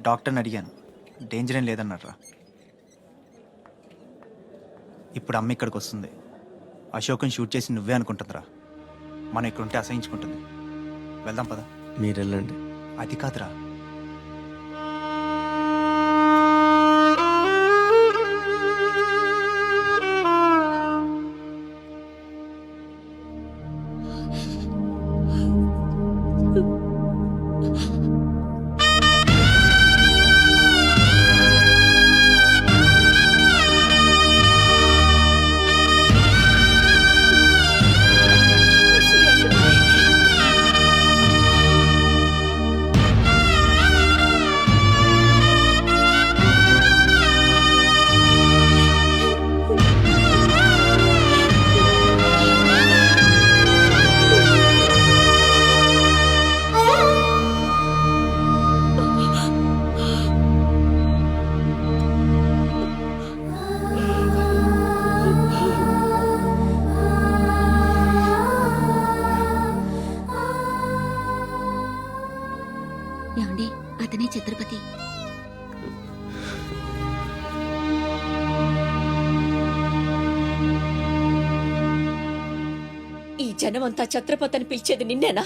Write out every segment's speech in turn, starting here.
డాక్టర్ని అడిగాను, డేంజర్ ఏం లేదన్నారా. ఇప్పుడు అమ్మ ఇక్కడికి వస్తుంది. అశోక్ని షూట్ చేసి నువ్వే అనుకుంటుందిరా. మనం ఇక్కడ ఉంటే అసహించుకుంటుంది. వెళ్దాం పద. మీరు వెళ్ళండి. అది కాదురా, ఏమండి, అతనే ఛత్రపతి. ఈ జనమంతా ఛత్రపతి అని పిలిచేది నిన్నేనా?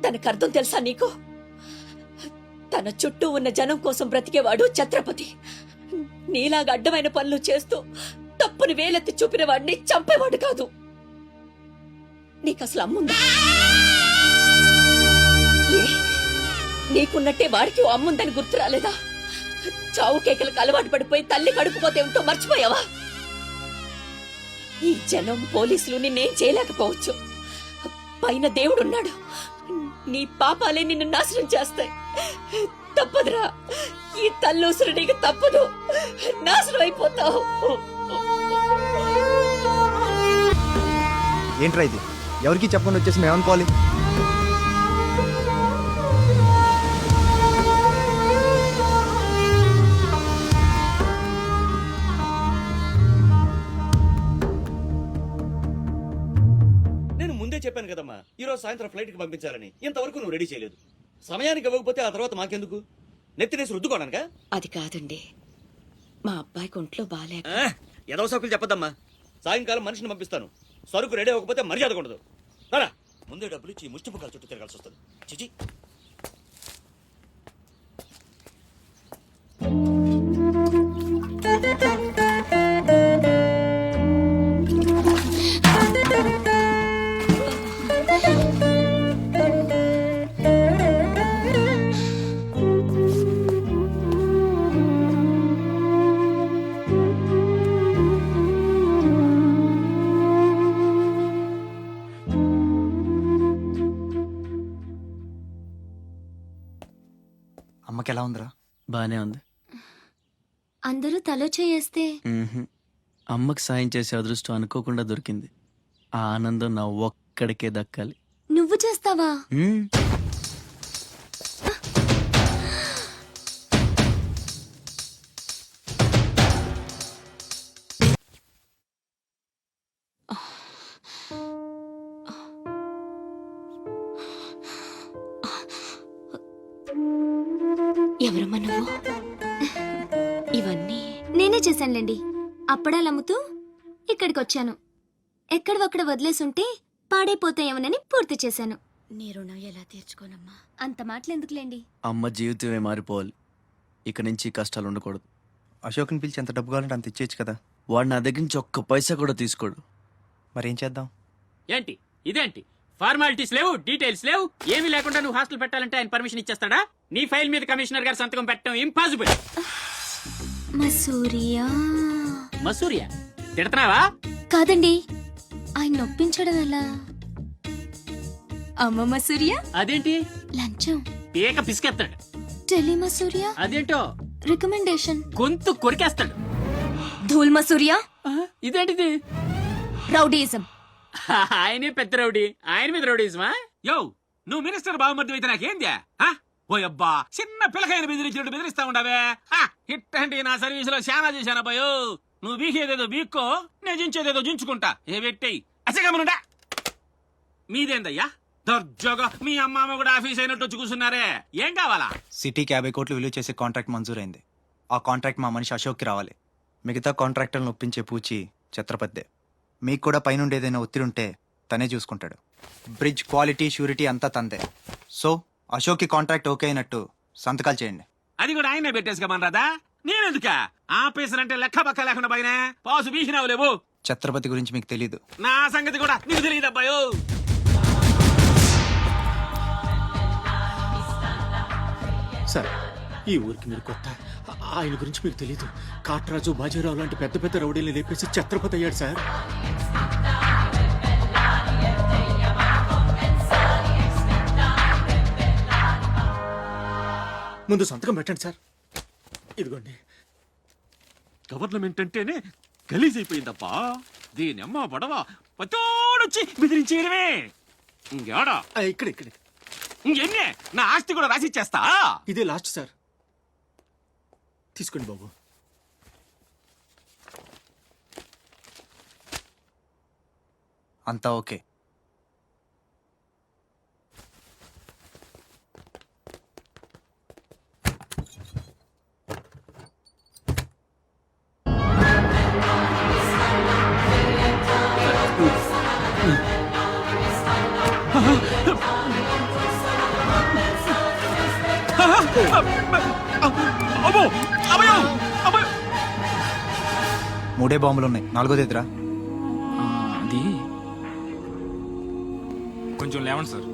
దానికి అర్థం తెలుసా నీకు? తన చుట్టూ ఉన్న జనం కోసం బ్రతికేవాడు ఛత్రపతి. నీలాగా అడ్డమైన పనులు చేస్తూ తప్పుని వేలెత్తి చూపిన వాడిని చంపేవాడు కాదు. నీకసలు అమ్ముందా? ఏ, నీకున్నట్టే వాడికి ఓ అమ్ముందని గుర్తు రాలేదా? చావు కేకలకు అలవాటు పడిపోయి తల్లి కడుపుపోతే ఏమిటో మర్చిపోయావా? ఈ జనం పోలీసులు నిన్నేం చేయలేకపోవచ్చు. పైన దేవుడున్నాడు. నీ పాపాలే నిన్ను నాశనం చేస్తాయి. తప్పదురా, ఈ తల్లూసురు నీకు తప్పదు. నాశనం అయిపోతావు. ఏంట్రా ఇది? ఎవరికి చెప్పకుండా వచ్చేసి మేము అనుకోవాలి. నేను ముందే చెప్పాను కదమ్మా, ఈ రోజు సాయంత్రం ఫ్లైట్ కి పంపించాలని. ఇంతవరకు నువ్వు రెడీ చేయలేదు. సమయానికి ఇవ్వకపోతే ఆ తర్వాత మాకెందుకు? నెత్తినేసి రుద్దుకోవడానికా? అది కాదండి, మా అబ్బాయికి ఒంట్లో బాగాలేక. ఏదో సౌకులు చెప్పదమ్మా. సాయంకాలం మనిషిని పంపిస్తాను. సరుకు రెడీ అవ్వకపోతే మర్యాద ఉండదు. రారా, ముందే డబ్బులు ఇచ్చి ముష్టి పుకాల చుట్టూ తిరగాల్సి వస్తుంది. చిచి. అమ్మకి ఎలా ఉందిరా? బానే ఉంది. అందరూ తలో చేయేస్తే అమ్మకి సాయం చేసే అదృష్టం అనుకోకుండా దొరికింది. ఆ ఆనందం నా ఒక్కడికే దక్కాలి. నువ్వు చేస్తావా? మ్మ్. ఎవరమ్మా నువ్వు? ఇవన్నీ నేనే చేశానులేండి. అప్పడాలు అమ్ముతూ ఇక్కడికి వచ్చాను. ఎక్కడొక్కడ వదిలేసుంటే పాడైపోతాయేమోనని పూర్తి చేశాను. నీ రుణం ఎలా తీర్చుకోనమ్మా? అంత మాటలు ఎందుకులేండి. అమ్మ జీవితమే మారిపోవాలి. ఇక నుంచి కష్టాలు ఉండకూడదు. అశోక్ని పిలిచి ఎంత డబ్బు కావాలంటే అంత ఇచ్చేయచ్చు కదా. వాడు నా దగ్గర నుంచి ఒక్క పైసా కూడా తీసుకోడు. మరేం చేద్దాం? ఏంటి ఇదేంటి? ఫార్మాలిటీస్ లేవు, డీటెయిల్స్ లేవు, ఏమీ లేకుండా నువ్వు హాస్టల్ పెట్టాలంటే ఆయన పర్మిషన్ ఇచ్చేస్తాడా? నీ ఫైల్ మీద కమిషనర్ గారు సంతకం పెట్టడం ఇంపాసిబుల్. మసూరియా మసూరియా తిడతావా? కాదండి, ఆయన నొప్పించడం ఎలా? అమ్మ మసూరియా అదేంటి? లంచం. పీక పిసికేస్తాడు. టెలి మసూరియా అదేంటో రికమెండేషన్. గొంతు కొరికేస్తాడు. ధూల్ మసూరియా ఇదేంటిది? రౌడీయిజం. ఆయనే పెద్ద రౌడీ, ఆయన మీద రౌడీజమా? యో, నువ్వు మినిస్టర్ బావమర్ది అయితే నాకేంద్యా? ఓ అబ్బా, చిన్న పిల్లకాయలు బెదిరించినట్టు బెదిరిస్తా ఉండవే. ఇట్టండి నా సర్వీసులో శానా చేశాను అబ్బాయో. నువ్వు బీకేదేదో బీక్కో, నేను జించేదేదో జించుకుంటా. ఏ పెట్టేయి అసగమనుడా. మీదేందయ్యా దర్జాగా మీ అమ్మ కూడా ఆఫీస్ అయినట్టు వచ్చి కూర్చున్నారే, ఏం కావాలా? సిటీకి 50 కోట్లు విలువ చేసే కాంట్రాక్ట్ మంజూరైంది. ఆ కాంట్రాక్ట్ మా మనిషి అశోక్కి రావాలి. మిగతా కాంట్రాక్టర్లను ఒప్పించే పూచి ఛత్రపతిదే. మీకు కూడా పైనుండి ఏదైనా ఒత్తిడి ఉంటే తనే చూసుకుంటాడు. బ్రిడ్జ్ క్వాలిటీ షూరిటీ అంతా తందే. సో అశోక్కి కాంట్రాక్ట్ ఓకే అయినట్టు సంతకాలు చేయండి. అది కూడా ఆయనే పెట్టేసుకోమని రాదా? నేనెందుక? ఆఫీసర్ అంటే లెక్క పక్క లేకుండా పైన పాసు బీసినావు లేవు. ఛత్రపతి గురించి మీకు తెలీదు. నా సంగతి కూడా నీకు తెలియదు అబ్బాయో. సార్, ఈ ఊరికి మీరు కొత్త. ఆయన గురించి మీకు తెలీదు. కాట్రాజు, బాజీరావు లాంటి పెద్ద పెద్ద రౌడీని లేపేసి ఛత్రపతి అయ్యాడు సార్. ముందు సంతకం పెట్టండి సార్. ఇదిగోండి. గవర్నమెంట్ అంటేనే గలీజ్ అయిపోయిందబ్బా. దీని అమ్మ పడవ పతోడొచ్చి బెదిరించేయడమే. ఇంకేడా ఇక్కడ ఇంకెన్నే నా ఆస్తి కూడా రాసిచ్చేస్తా. ఇదే లాస్ట్ సార్. తీసుకోండి బాబు. అంతా ఓకే. అబ్బో అబ్బయో అబ్బయో. 3 బాంబులు ఉన్నాయి, 4ది ఎదురా. అది కొంచెం లేవండి సార్.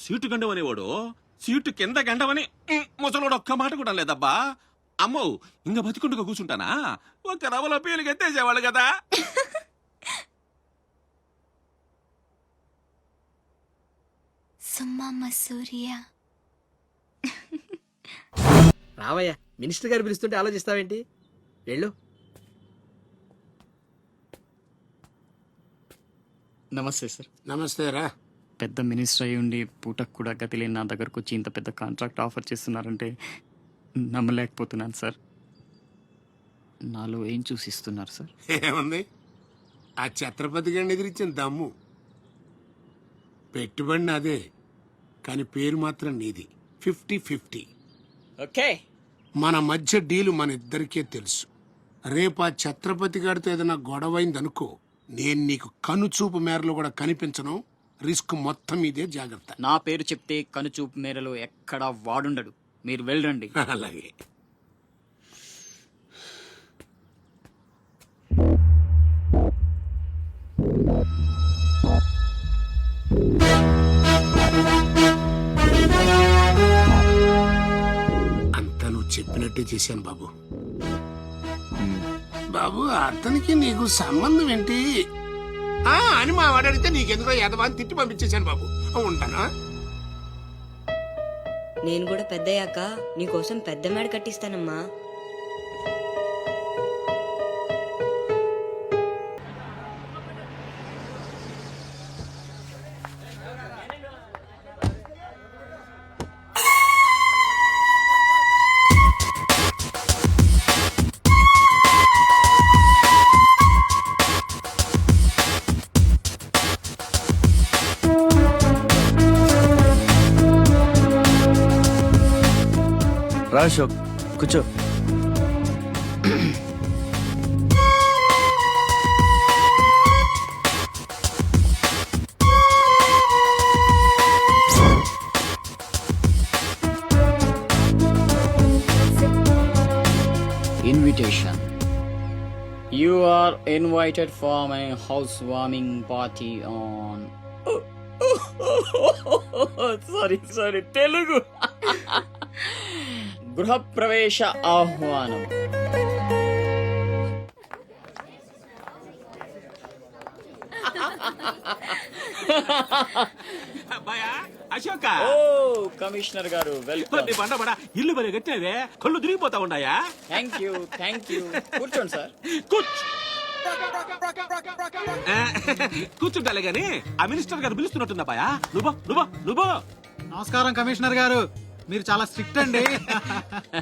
సీటు గండం అనేవాడు సీటు కింద గండమని ముసలోడు ఒక్క మాట కూడా లేదబ్బా. అమ్మో, ఇంకా బతికుండగా కూర్చుంటానా? ఒక రవలో పేలికి ఎత్తేసేవాళ్ళు కదా. సుమ్మా మసూరియా. రావయ్యా, మినిస్టర్ గారు పిలుస్తుంటే ఆలోచిస్తావేంటి? వెళ్ళు. నమస్తే సార్. నమస్తే రా. పెద్ద మినిస్టర్ అయి ఉండి పూటకు కూడా గతి లేని నా దగ్గరకు వచ్చి ఇంత పెద్ద కాంట్రాక్ట్ ఆఫర్ చేస్తున్నారంటే నమ్మలేకపోతున్నాను సార్. నాలో ఏం చూసి ఇస్తున్నారు సార్? ఏముంది, ఆ ఛత్రపతి గారిని ఎదిరించిన దమ్ము. పెట్టుబడి అదే, కానీ పేరు మాత్రం నీది. 50-50. ఓకే, మన మధ్య డీలు మన ఇద్దరికే తెలుసు. రేపు ఆ ఛత్రపతి గారితో ఏదైనా గొడవైందనుకో, నేను నీకు కనుచూపు మేరలో కూడా కనిపించను. రిస్క్ మొత్తం ఇదే, జాగ్రత్త. నా పేరు చెప్తే కనుచూపు మేరలో ఎక్కడా వాడుండడు. మీరు వెళ్ళండి. అలాగే. అంతా నువ్వు చెప్పినట్టే చేశాను బాబు. బాబు, అతనికి నీకు సంబంధం ఏంటి అని మా వాడు అడిగితే నీకెందుకో యదవాన్ని తిట్టి పంపించేశాను బాబు. ఉంటానా? నేను కూడా పెద్దయ్యాక నీకోసం పెద్ద మేడ కట్టిస్తానమ్మా. రా అశోక్, కూర్చో. Invitation. You are invited for my housewarming party on. Sorry, Telugu. గృహప్రవేశ ఆహ్వానం. అబ్బాయా అశోక ఓ కమిషనర్ గారు వెల్కమ్. నీ బండ ఇల్లు మరి కట్టినవే కళ్ళు తిరిగిపోతా ఉన్నాయా? థ్యాంక్ యూ కూర్చోండి సార్. కూర్చుంటాలే గాని ఆ మినిస్టర్ గారు పిలుస్తున్నట్టుంది అబ్బాయా. నువ్వు నమస్కారం కమిషనర్ గారు, మీరు చాలా స్ట్రిక్ట్ అండి.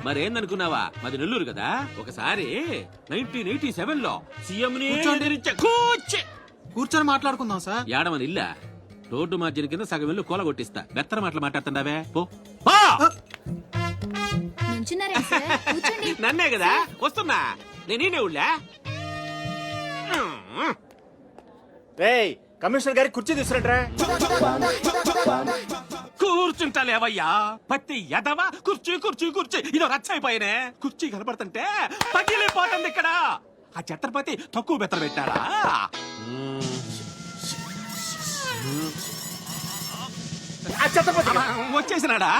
మరేందనుకున్నావా, మాది నెల్లూరు కదా. ఒకసారి 1987 లో సీఎం కూర్చొని మాట్లాడుకుందాం సార్. ఏడమని ఇల్లా రోడ్డు మార్జిన్ కింద సగం ఇల్లు కూల కొట్టిస్తా. బెత్తర మాటలు మాట్లాడుతుండవే పో. పో! నన్నే కదా వస్తున్నా నేనే ఉళ్ళా. కమిషనర్ గారి కుర్చీ తీసుకురంట్రా. కూర్చుంటలేవయ్యా పత్తి ఎదవా. కుర్చీ కుర్చీ కుర్చీ ఇదో రచ్చైపోయినే. కుర్చీ కనపడుతుంటే పగిలిపోతుంది ఇక్కడ. ఆ ఛత్రపతి తక్కువ బెత్తర పెట్టాడా? వచ్చేసినాడా?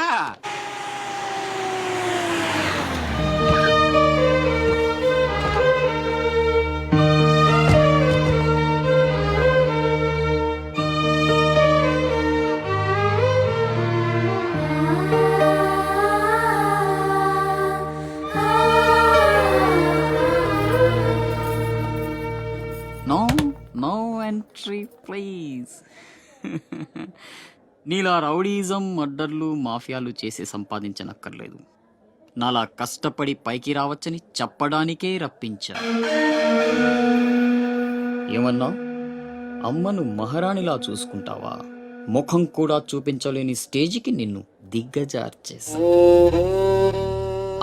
No entry please. నీలా రౌడీజం, మర్డర్లు, మాఫియాలు చేసి సంపాదించనక్కర్లేదు. నాలా కష్టపడి పైకి రావచ్చని చెప్పడానికే రప్పించా. ఏమన్నా అమ్మను మహారాణిలా చూసుకుంటావా? ముఖం కూడా చూపించలేని స్టేజికి నిన్ను దిగ్గజార్చేసా.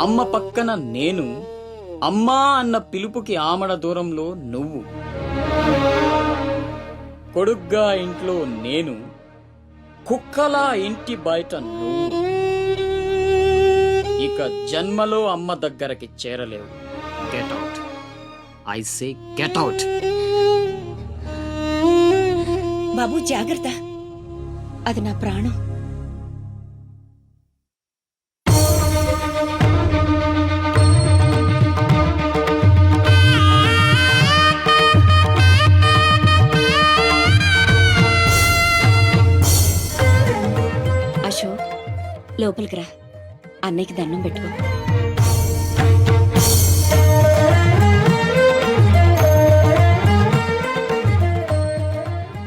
అమ్మ పక్కన నేను, అమ్మా అన్న పిలుపుకి ఆమడ దూరంలో నువ్వు. కొడుగ్గా ఇంట్లో నేను, కుక్కలా ఇంటి బయట నువ్వు. ఇక జన్మలో అమ్మ దగ్గరకి చేరలేవు. Get out, I say get out. బాబు జాగ్రత్త, అది నా ప్రాణం. అశోక్, లోపలికి రా. అన్నయ్యకి దండం పెట్టుకో.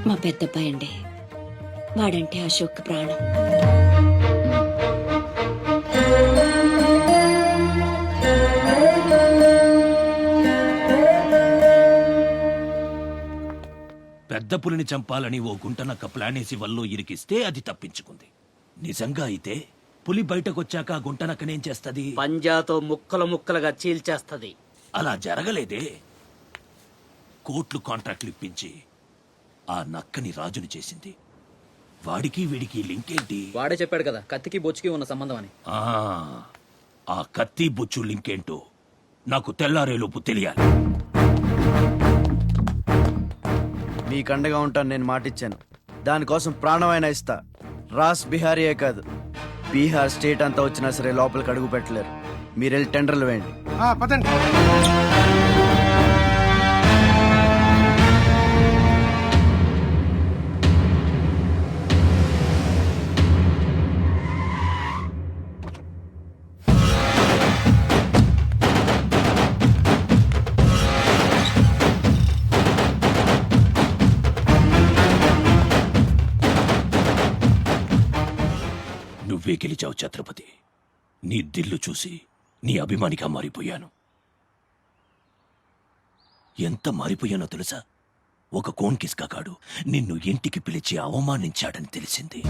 మా పెద్దబ్బాయి అండి, వాడంటే అశోక్ ప్రాణం. పెద్ద పులిని చంపాలని ఓ గుంటనక్క ప్లానేసి వల్లో ఇరికిస్తే అది తప్పించుకుంది. నిజంగా అయితే పులి బయటకొచ్చాక ఆ గుంటనక్కనేం చేస్తది? పంజాతో ముక్కలు ముక్కలుగా చీల్చేస్తది. అలా జరగలేదే. కోట్లు కాంట్రాక్ట్లు ఇప్పించి ఆ నక్కని రాజుని చేసింది. వాడికి వీడికి లింక్ ఏంటి? వాడే చెప్పాడు కదా కత్తికి బొచ్చుకి ఉన్న సంబంధం అని. ఆ కత్తి బొచ్చు లింక్ ఏంటో నాకు తెల్లారేలోపు తెలియాలి. మీకు అండగా ఉంటాను, నేను మాటిచ్చాను. దానికోసం ప్రాణమైనా ఇస్తా. రాస్ బిహారీయే కాదు, బీహార్ స్టేట్ అంతా వచ్చినా సరే లోపలికి అడుగు పెట్టలేరు. మీరెళ్ళి టెండర్లు వేయండి. పదండి. నువ్వే గెలిచావు ఛత్రపతి. నీ దిల్లు చూసి నీ అభిమానిగా మారిపోయాను. ఎంత మారిపోయానో తెలుసా? ఒక కోన్ కిస్కాగాడు నిన్ను ఇంటికి పిలిచి అవమానించాడని తెలిసింది.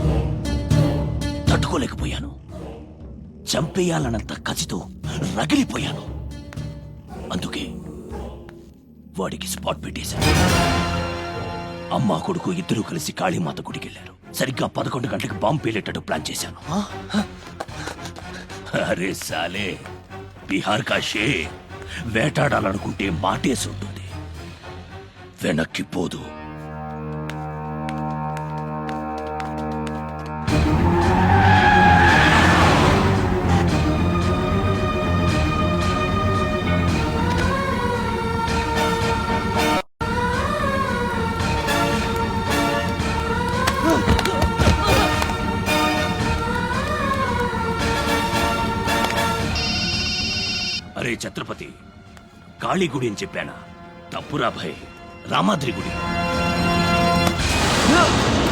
తట్టుకోలేకపోయాను. చంపేయాలన్నంత కసితో రగిలిపోయాను. అందుకే వాడికి స్పాట్ పెట్టేశాను. అమ్మా కొడుకు ఇద్దరూ కలిసి కాళీమాత గుడికెళ్లారు. సరిగ్గా 11 గంటలకు బాంబు పేలేటట్టు ప్లాన్ చేశాను. అరే సాలే, బీహార్ కా షేర్ వేటాడాలనుకుంటే మాటేసి ఉంటుంది, వెనక్కి పోదు. రే ఛత్రపతి కాళీ గుడి అని చెప్పానా? తప్పురా భయ్, రామాద్రి గుడి.